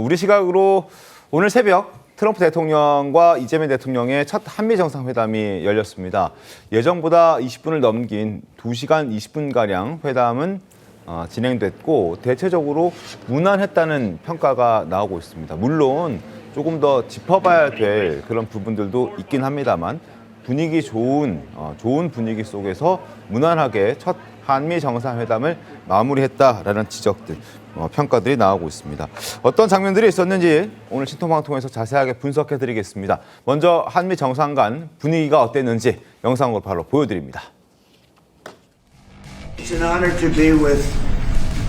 우리 시각으로 오늘 새벽 트럼프 대통령과 이재명 대통령의 첫 한미 정상회담이 열렸습니다. 예정보다 20분을 넘긴 2시간 20분가량 회담은 진행됐고 대체적으로 무난했다는 평가가 나오고 있습니다. 물론 조금 더 짚어봐야 될 그런 부분들도 있긴 합니다만 분위기 좋은 분위기 속에서 무난하게 첫 한미 정상회담을 마무리했다라는 지적들, 평가들이 나오고 있습니다. 어떤 장면들이 있었는지 오늘 신통방을 통해서 자세하게 분석해드리겠습니다. 먼저 한미 정상 간 분위기가 어땠는지 영상으로 바로 보여드립니다. It's an honor to be with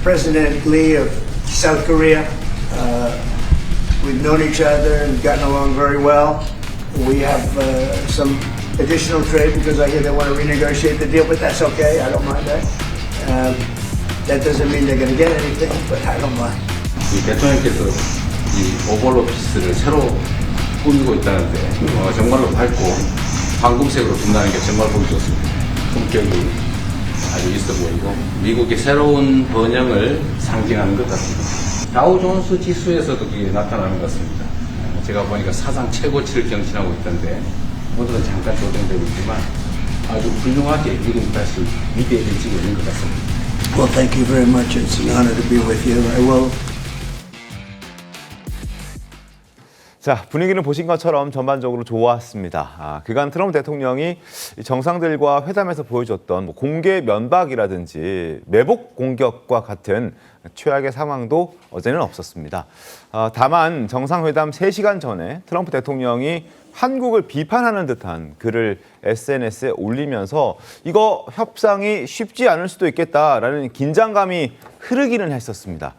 President Lee of South Korea. We've known each other and gotten along very well. We have some additional trade because I hear they want to renegotiate the deal, but that's okay. I don't mind that. That doesn't mean they're going to get anything, but I don't mind. 이 대통령께서 이 오벌 오피스를 새로 꾸미고 있다는데 정말로 밝고 황금색으로 빛나는 게 정말 보기 좋습니다. 품격이 아주 있어 보이고 미국의 새로운 번영을 상징하는 것 같습니다. 다우존스 지수에서도 그게 나타나는 것 같습니다. 제가 보니까 사상 최고치를 경신하고 있던데 오늘은 잠깐 조정되고 있지만 아주 훌륭하게 미국 다시 위대해지고 있는 것 같습니다. Well, thank you very much. It's an honor to be with you. I will. 자, 분위기는 보신 것처럼 전반적으로 좋았습니다. 그간 트럼프 대통령이 정상들과 회담에서 보여줬던 공개 면박이라든지 매복 공격과 같은 최악의 상황도 어제는 없었습니다. 다만 정상회담 3시간 전에 트럼프 대통령이 한국을 비판하는 듯한 글을 SNS에 올리면서 이거 협상이 쉽지 않을 수도 있겠다라는 긴장감이 흐르기는 했었습니다.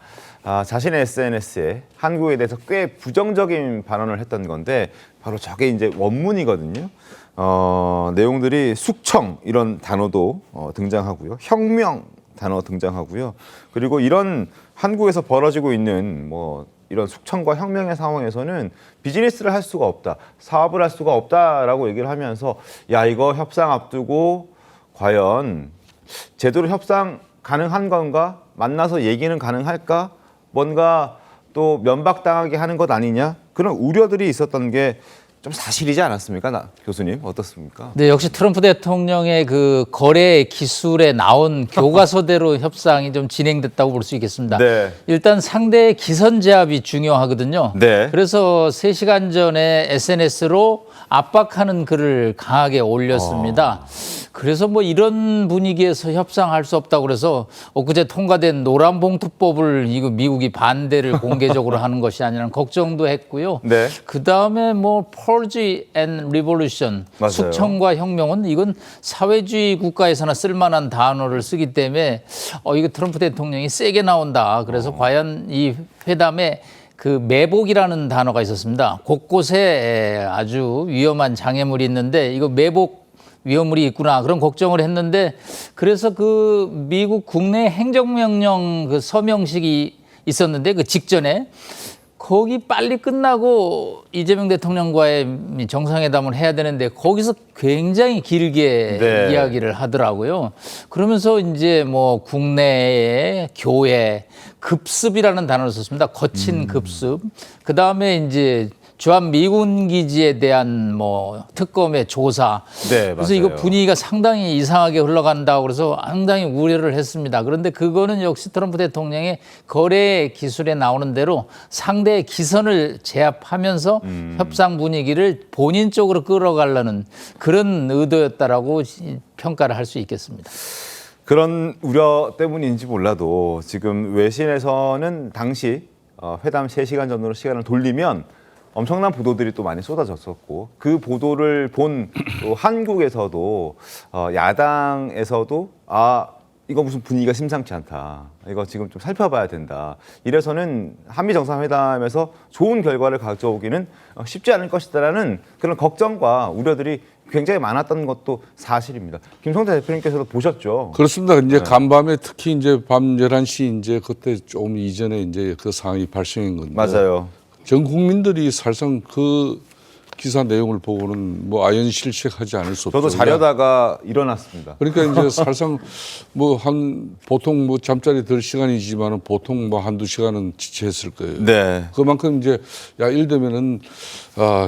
자신의 SNS에 한국에 대해서 꽤 부정적인 발언을 했던 건데 바로 저게 이제 원문이거든요. 내용들이 숙청 이런 단어도 등장하고요. 혁명 단어 등장하고요. 그리고 이런 한국에서 벌어지고 있는 이런 숙청과 혁명의 상황에서는 비즈니스를 할 수가 없다, 사업을 할 수가 없다라고 얘기를 하면서 야 이거 협상 앞두고 과연 제대로 협상 가능한 건가? 만나서 얘기는 가능할까? 뭔가 또 면박당하게 하는 것 아니냐? 그런 우려들이 있었던 게 좀 사실이지 않았습니까? 교수님 어떻습니까? 네, 역시 트럼프 대통령의 그 거래 기술에 나온 교과서대로 협상이 좀 진행됐다고 볼 수 있겠습니다. 네. 일단 상대의 기선 제압이 중요하거든요. 네. 그래서 3시간 전에 SNS로 압박하는 글을 강하게 올렸습니다. 그래서 이런 분위기에서 협상할 수 없다고 그래서 엊그제 통과된 노란봉투법을 이거 미국이 반대를 공개적으로 하는 것이 아니라는 걱정도 했고요. 네. 그다음에 Purge and Revolution, 맞아요. 숙청과 혁명은 이건 사회주의 국가에서나 쓸만한 단어를 쓰기 때문에 이거 트럼프 대통령이 세게 나온다. 그래서 과연 이 회담에 그 매복이라는 단어가 있었습니다. 곳곳에 아주 위험한 장애물이 있는데 이거 매복 위험물이 있구나 그런 걱정을 했는데 그래서 그 미국 국내 행정명령 그 서명식이 있었는데 그 직전에 거기 빨리 끝나고 이재명 대통령과의 정상회담을 해야 되는데 거기서 굉장히 길게 네. 이야기를 하더라고요. 그러면서 이제 국내의 교회 급습이라는 단어를 썼습니다. 거친 급습. 그 다음에 이제 주한 미군 기지에 대한 특검의 조사. 네, 그래서 맞아요. 이거 분위기가 상당히 이상하게 흘러간다고 그래서 상당히 우려를 했습니다. 그런데 그거는 역시 트럼프 대통령의 거래 기술에 나오는 대로 상대의 기선을 제압하면서 협상 분위기를 본인 쪽으로 끌어가려는 그런 의도였다라고 평가를 할 수 있겠습니다. 그런 우려 때문인지 몰라도 지금 외신에서는 당시 회담 3시간 전으로 시간을 돌리면 엄청난 보도들이 또 많이 쏟아졌었고 그 보도를 본 또 한국에서도 야당에서도 이거 무슨 분위기가 심상치 않다. 이거 지금 좀 살펴봐야 된다. 이래서는 한미 정상회담에서 좋은 결과를 가져오기는 쉽지 않을 것이다라는 그런 걱정과 우려들이 굉장히 많았던 것도 사실입니다. 김성태 대표님께서도 보셨죠? 그렇습니다. 이제 간밤에 특히 이제 밤 11시 이제 그때 좀 이전에 이제 그 상황이 발생한 건데. 맞아요. 전 국민들이 사실상 그 기사 내용을 보고는 뭐 아연실색하지 않을 수 없죠. 저도 자려다가 일어났습니다. 그러니까 이제 사실상 뭐 한 보통 뭐 잠자리 들 시간이지만은 보통 뭐 한두 시간은 지체했을 거예요. 네. 그만큼 이제 야 이를테면은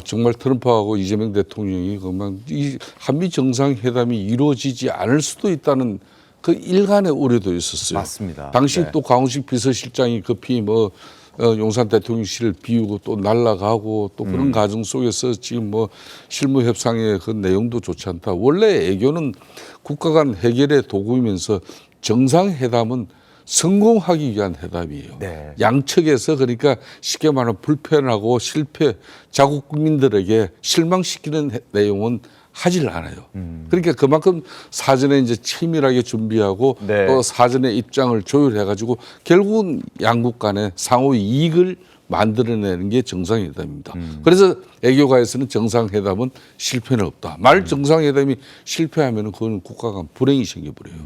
정말 트럼프하고 이재명 대통령이 그만 이 한미 정상회담이 이루어지지 않을 수도 있다는 그 일간의 우려도 있었어요. 맞습니다. 당시 네. 또 강훈식 비서실장이 급히 뭐 용산 대통령실을 비우고 또 날아가고 또 그런 과정 속에서 지금 뭐 실무 협상의 그 내용도 좋지 않다. 원래 애교는 국가 간 해결의 도구이면서 정상회담은 성공하기 위한 회담이에요. 네. 양측에서 그러니까 쉽게 말하면 불편하고 실패, 자국 국민들에게 실망시키는 내용은 하질 않아요. 그러니까 그만큼 사전에 이제 치밀하게 준비하고 네. 또 사전에 입장을 조율해가지고 결국은 양국 간의 상호 이익을 만들어내는 게 정상회담입니다. 그래서 애교가에서는 정상회담은 실패는 없다. 말 정상회담이 실패하면 그건 국가 간 불행이 생겨버려요.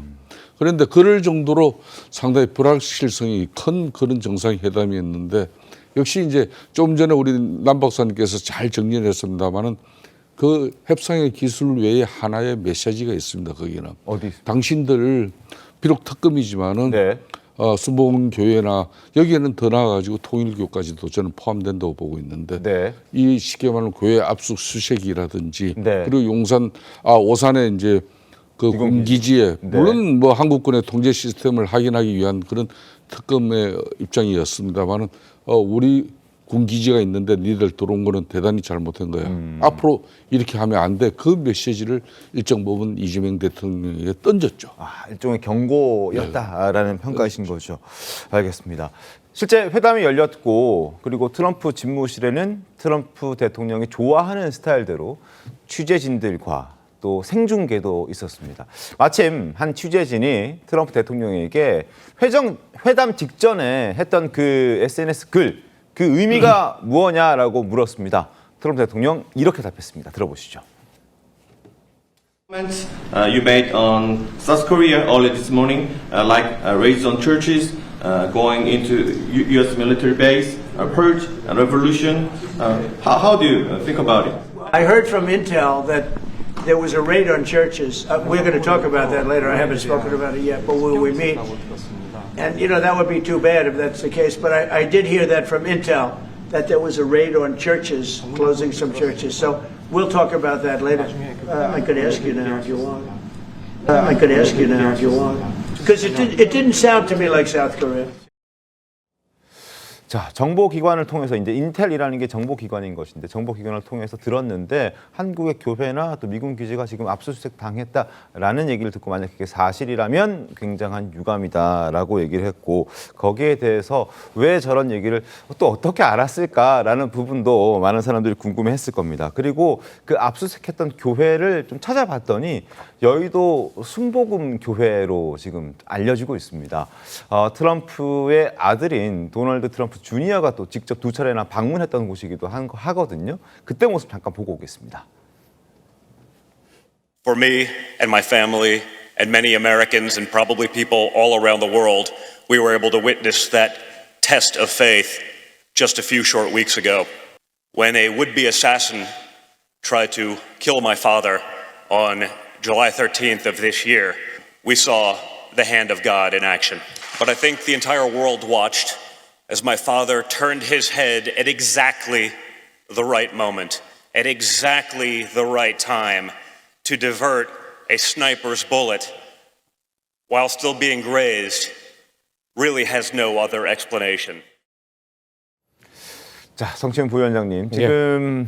그런데 그럴 정도로 상당히 불확실성이 큰 그런 정상회담이었는데 역시 이제 좀 전에 우리 남 박사님께서 잘 정리를 했습니다마는 그 협상의 기술 외에 하나의 메시지가 있습니다. 거기는 어디 있습니까? 당신들 비록 특검이지만은 네. 수봉교회나 여기에는 더 나아가지고 통일교까지도 저는 포함된다고 보고 있는데 네. 이 쉽게 말하면 교회 압수수색이라든지 네. 그리고 오산에 이제 그 군기지에 네. 물론 뭐 한국군의 통제 시스템을 확인하기 위한 그런 특검의 입장이었습니다만은 우리 군기지가 있는데 니들 들어온 거는 대단히 잘못한 거야. 앞으로 이렇게 하면 안 돼. 그 메시지를 일정 부분 이재명 대통령에게 던졌죠. 일종의 경고였다라는 평가이신 거죠. 알겠습니다. 실제 회담이 열렸고 그리고 트럼프 집무실에는 트럼프 대통령이 좋아하는 스타일대로 취재진들과 또 생중계도 있었습니다. 마침 한 취재진이 트럼프 대통령에게 회담 직전에 했던 그 SNS 글 그 의미가 무엇냐라고 물었습니다. 트럼프 대통령 이렇게 답했습니다. 들어보시죠. Comments you made on South Korea earlier this morning, like raids on churches, going into U.S. military base, purge, revolution. How do you think about it? I heard from Intel that there was a raid on churches. We're going to talk about that later. I haven't spoken about it yet, but will we meet? And, you know, that would be too bad if that's the case. But I did hear that from Intel, that there was a raid on churches, closing some churches. So we'll talk about that later. I could ask you now if you want. Because it didn't sound to me like South Korea. 자, 정보기관을 통해서 이제 인텔이라는 게 정보기관인 것인데 정보기관을 통해서 들었는데 한국의 교회나 또 미군 기지가 지금 압수수색 당했다라는 얘기를 듣고 만약 그게 사실이라면 굉장한 유감이다라고 얘기를 했고 거기에 대해서 왜 저런 얘기를 또 어떻게 알았을까라는 부분도 많은 사람들이 궁금해했을 겁니다. 그리고 그 압수수색했던 교회를 좀 찾아봤더니 여의도 순복음 교회로 지금 알려지고 있습니다. 트럼프의 아들인 도널드 트럼프 주니어가 또 직접 두 차례나 방문했던 곳이기도 하거든요. 그때 모습 잠깐 보고 오겠습니다. For me and my family and many Americans and probably people all around the world, we were able to witness that test of faith just a few short weeks ago when a would-be assassin tried to kill my father on July 13th of this year. We saw the hand of God in action. But I think the entire world watched as my father turned his head at exactly the right moment, at exactly the right time to divert a sniper's bullet while still being grazed really has no other explanation. 자, 성치훈 부위원장님, 지금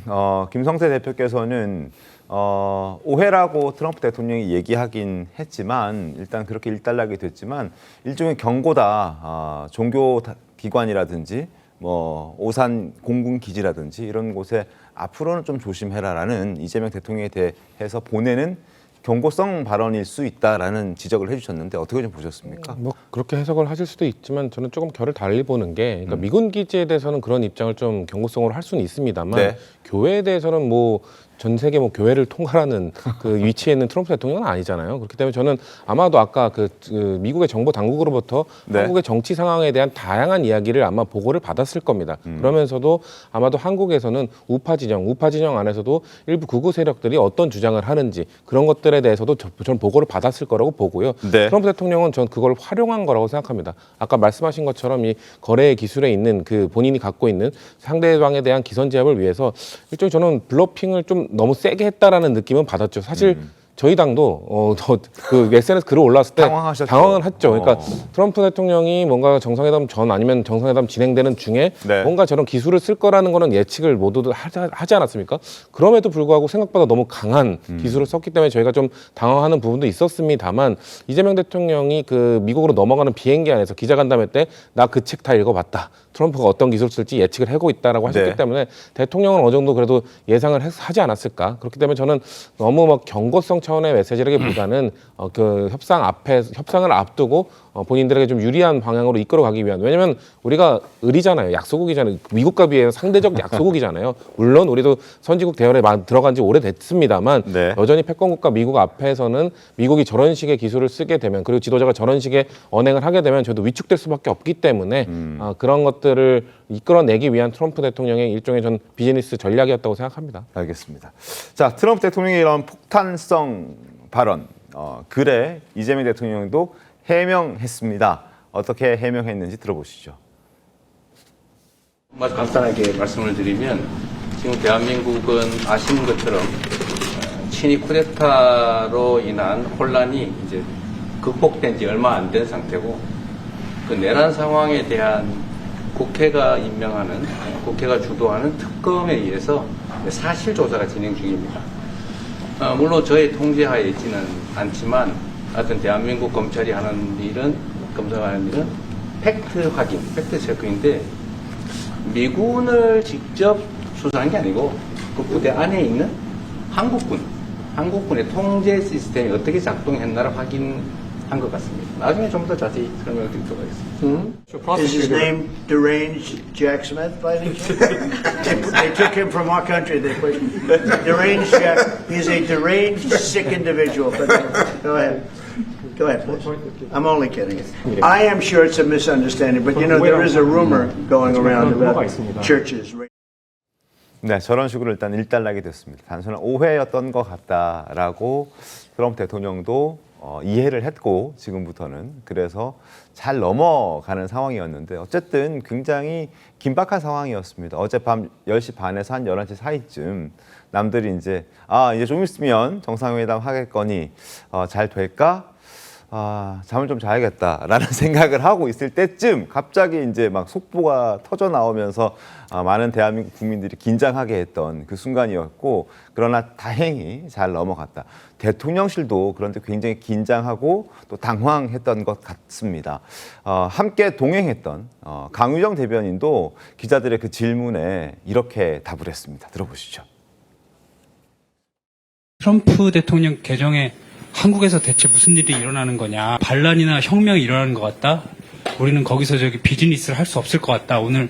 김성태 대표께서는 오해라고 트럼프 대통령이 얘기하긴 했지만 일단 그렇게 일단락이 됐지만 일종의 경고다. 종교 기관이라든지 뭐 오산 공군 기지라든지 이런 곳에 앞으로는 좀 조심해라라는 이재명 대통령에 대해서 보내는 경고성 발언일 수 있다라는 지적을 해주셨는데 어떻게 좀 보셨습니까? 뭐 그렇게 해석을 하실 수도 있지만 저는 조금 결을 달리 보는 게 그러니까 미군 기지에 대해서는 그런 입장을 좀 경고성으로 할 수는 있습니다만 네. 교회에 대해서는 뭐 전 세계 뭐 교회를 통할하는 그 위치에 있는 트럼프 대통령은 아니잖아요. 그렇기 때문에 저는 아마도 아까 그 미국의 정보 당국으로부터 네. 한국의 정치 상황에 대한 다양한 이야기를 아마 보고를 받았을 겁니다. 그러면서도 아마도 한국에서는 우파 진영 안에서도 일부 극우 세력들이 어떤 주장을 하는지 그런 것들에 대해서도 저는 보고를 받았을 거라고 보고요. 네. 트럼프 대통령은 전 그걸 활용한 거라고 생각합니다. 아까 말씀하신 것처럼 이 거래 기술에 있는 그 본인이 갖고 있는 상대방에 대한 기선 제압을 위해서 일종의 저는 블러핑을 좀 너무 세게 했다라는 느낌은 받았죠. 사실 저희 당도 그 SNS 글을 올랐을 때 당황하셨죠. 당황을 했죠. 그러니까 트럼프 대통령이 뭔가 정상회담 전 아니면 정상회담 진행되는 중에 네. 뭔가 저런 기술을 쓸 거라는 거는 예측을 모두들 하지 않았습니까? 그럼에도 불구하고 생각보다 너무 강한 기술을 썼기 때문에 저희가 좀 당황하는 부분도 있었습니다만 이재명 대통령이 그 미국으로 넘어가는 비행기 안에서 기자간담회 때 나 그 책 다 읽어봤다. 트럼프가 어떤 기술을 쓸지 예측을 하고 있다라고 하셨기 네. 때문에 대통령은 어느 정도 그래도 예상을 하지 않았을까. 그렇기 때문에 저는 너무 막 경고성 차원의 메시지라기보다는 그 협상을 앞두고 본인들에게 좀 유리한 방향으로 이끌어가기 위한. 왜냐하면 우리가 을이잖아요. 약소국이잖아요. 미국과 비해 상대적 약소국이잖아요. 물론 우리도 선진국 대열에 들어간 지 오래됐습니다만 네. 여전히 패권국가 미국 앞에서는 미국이 저런 식의 기술을 쓰게 되면 그리고 지도자가 저런 식의 언행을 하게 되면 저도 위축될 수밖에 없기 때문에 그런 것들을 이끌어내기 위한 트럼프 대통령의 일종의 전 비즈니스 전략이었다고 생각합니다. 알겠습니다. 자, 트럼프 대통령의 이런 폭탄성 발언, 글에 이재명 대통령도 해명했습니다. 어떻게 해명했는지 들어보시죠. 간단하게 말씀을 드리면 지금 대한민국은 아시는 것처럼 친위 쿠데타로 인한 혼란이 이제 극복된 지 얼마 안 된 상태고 그 내란 상황에 대한 국회가 임명하는 국회가 주도하는 특검에 의해서 사실 조사가 진행 중입니다. 물론 저의 통제하에 있지는 않지만 하여튼 대한민국 검찰이 하는 일은 팩트 확인, 팩트 체크인데 미군을 직접 수사한 게 아니고 그 부대 안에 있는 한국군의 통제 시스템이 어떻게 작동했나를 확인한 것 같습니다. 나중에 좀 더 자세히 설명을 드리도록 하겠습니다. Is his name Deranged Jack Smith by any chance? They took him from our country. They put Deranged Jack. He's a deranged, sick individual. But go ahead. Go ahead, please. I'm only kidding. I am sure it's a misunderstanding, but you know, there is a rumor going around about churches. 네, 저런 식으로 일단 일단락이 됐습니다. 단순한 오해였던 것 같다라고 트럼프 대통령도 이해를 했고 지금부터는 그래서 잘 넘어가는 상황이었는데 어쨌든 굉장히 긴박한 상황이었습니다. 어젯밤 10시 반에서 한 11시 사이쯤 남들이 이제 이제 좀 있으면 정상회담 하겠거니 잘 될까? 잠을 좀 자야겠다라는 생각을 하고 있을 때쯤 갑자기 이제 막 속보가 터져 나오면서 많은 대한민국 국민들이 긴장하게 했던 그 순간이었고 그러나 다행히 잘 넘어갔다. 대통령실도 그런데 굉장히 긴장하고 또 당황했던 것 같습니다. 함께 동행했던 강유정 대변인도 기자들의 그 질문에 이렇게 답을 했습니다. 들어보시죠. 트럼프 대통령 개정에 한국에서 대체 무슨 일이 일어나는 거냐. 반란이나 혁명이 일어나는 것 같다. 우리는 거기서 비즈니스를 할 수 없을 것 같다. 오늘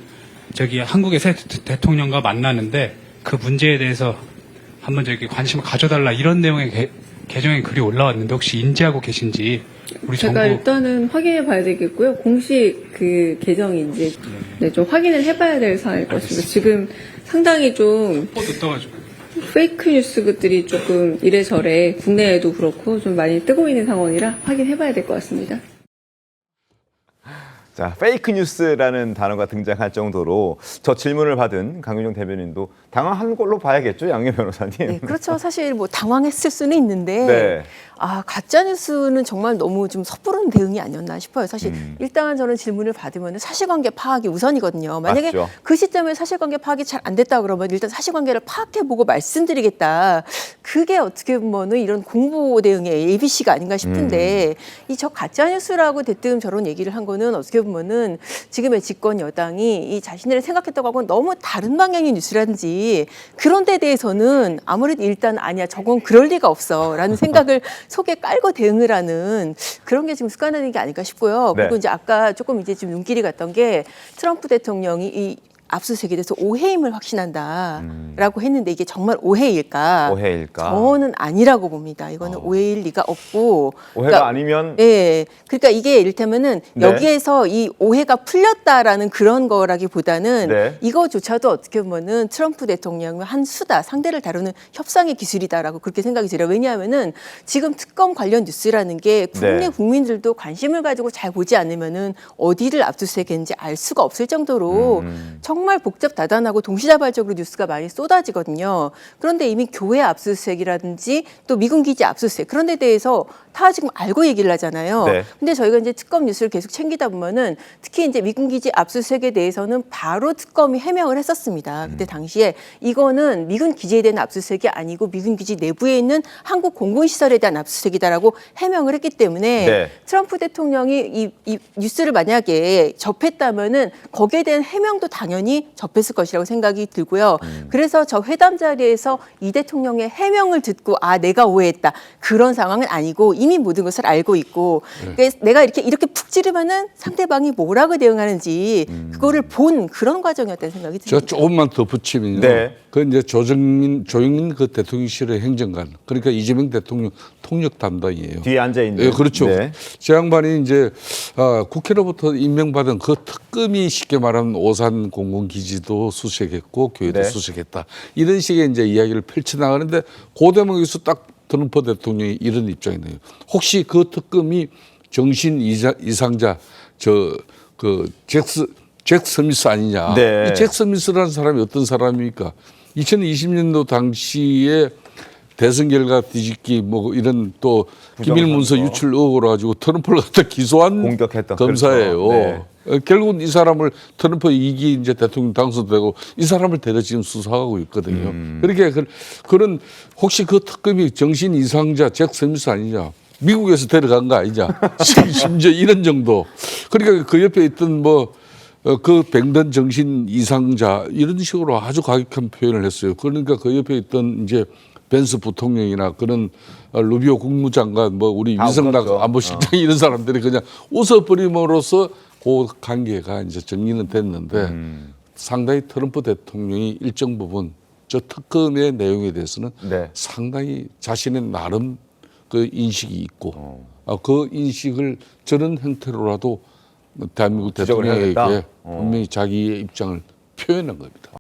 한국의 새 대통령과 만나는데 그 문제에 대해서 한번 관심을 가져달라. 이런 내용의 개정의 글이 올라왔는데 혹시 인지하고 계신지 우리 제가 정부 일단은 확인해 봐야 되겠고요. 공식 그 개정인지 좀 확인을 해봐야 될 사안일 것입니다. 지금 상당히 좀 떠가지고. 페이크 뉴스들이 조금 이래저래 국내에도 그렇고 좀 많이 뜨고 있는 상황이라 확인해봐야 될 것 같습니다. 자, 페이크 뉴스라는 단어가 등장할 정도로 저 질문을 받은 강유정 대변인도 당황한 걸로 봐야겠죠, 양념 변호사님. 네, 그렇죠. 사실 뭐 당황했을 수는 있는데 네. 가짜 뉴스는 정말 너무 좀 섣부른 대응이 아니었나 싶어요. 사실 일단 저는 질문을 받으면 사실관계 파악이 우선이거든요. 만약에 맞죠. 그 시점에 사실관계 파악이 잘 안 됐다 그러면 일단 사실관계를 파악해보고 말씀드리겠다. 그게 어떻게 보면은 이런 공보 대응의 ABC가 아닌가 싶은데 이 저 가짜 뉴스라고 대뜸 저런 얘기를 한 거는 어떻게 보면은 지금의 집권 여당이 이 자신들이 생각했던 거하고는 너무 다른 방향의 뉴스라든지 그런 데 대해서는 아무래도 일단 아니야 저건 그럴 리가 없어라는 생각을 속에 깔고 대응을 하는 그런 게 지금 습관화된 게 아닐까 싶고요. 네. 그리고 이제 아까 조금 이제 좀 눈길이 갔던 게 트럼프 대통령이 이 압수수색에 대해서 오해임을 확신한다라고 했는데 이게 정말 오해일까? 오해일까? 저는 아니라고 봅니다. 이거는 오해일 리가 없고. 오해가 아니면 예. 그러니까 이게 이를테면은 네. 여기에서 이 오해가 풀렸다라는 그런 거라기보다는 네. 이거조차도 어떻게 보면은 트럼프 대통령의 한 수다, 상대를 다루는 협상의 기술이다라고 그렇게 생각이 들어요. 왜냐하면은 지금 특검 관련 뉴스라는 게 국내 네. 국민들도 관심을 가지고 잘 보지 않으면은 어디를 압수수색했는지 알 수가 없을 정도로 정말 복잡다단하고 동시다발적으로 뉴스가 많이 쏟아지거든요. 그런데 이미 교회 압수수색이라든지 또 미군 기지 압수수색 그런 데 대해서 다 지금 알고 얘기를 하잖아요. 네. 근데 저희가 이제 특검 뉴스를 계속 챙기다 보면은 특히 이제 미군 기지 압수수색에 대해서는 바로 특검이 해명을 했었습니다. 그때 당시에 이거는 미군 기지에 대한 압수수색이 아니고 미군 기지 내부에 있는 한국 공군 시설에 대한 압수수색이다라고 해명을 했기 때문에 네. 트럼프 대통령이 이 뉴스를 만약에 접했다면은 거기에 대한 해명도 당연히 접했을 것이라고 생각이 들고요. 그래서 저 회담 자리에서 이 대통령의 해명을 듣고 아 내가 오해했다 그런 상황은 아니고 이미 모든 것을 알고 있고 그러니까 내가 이렇게 푹 찌르면은 상대방이 뭐라고 대응하는지 그거를 본 그런 과정이었다는 생각이 듭니다. 제가 조금만 더 붙이면요. 네. 그 이제 조영민 그 대통령실의 행정관, 그러니까 이재명 대통령 통역 담당이에요. 뒤에 앉아 있는. 예, 그렇죠. 네. 저 양반이 이제 국회로부터 임명받은 그 특검이 쉽게 말하면 오산 공군기지도 수색했고 교회도 네. 수색했다. 이런 식의 이제 이야기를 펼쳐나가는데 그 대목에서 딱 트럼프 대통령이 이런 입장이네요. 혹시 그 특검이 정신 이상자 잭 스미스 아니냐. 네. 이 잭 스미스라는 사람이 어떤 사람입니까? 2020년도 당시에 대선 결과 뒤집기 뭐 이런 또 기밀 문서 유출 의혹으로 가지고 트럼프를 갖다 기소한 공격했던 검사예요. 그렇죠. 결국은 이 사람을 트럼프 2기 이제 대통령 당선되고 이 사람을 데려 지금 수사하고 있거든요. 그렇게 그런 혹시 그 특검이 정신 이상자 잭 스미스 아니냐? 미국에서 데려간 거 아니냐? 심지어 이런 정도. 그러니까 그 옆에 있던 그 병든 정신 이상자 이런 식으로 아주 과격한 표현을 했어요. 그러니까 그 옆에 있던 이제 벤스 부통령이나 그런 루비오 국무장관 우리 위성락 웃었죠. 안보실장 이런 사람들이 그냥 웃어버림으로써 그 관계가 이제 정리는 됐는데 상당히 트럼프 대통령이 일정 부분 저 특검의 내용에 대해서는 네. 상당히 자신의 나름 그 인식이 있고 그 인식을 저런 형태로라도 대한민국 지적을 대통령에게 해야겠다. 분명히 자기의 입장을 표현한 겁니다.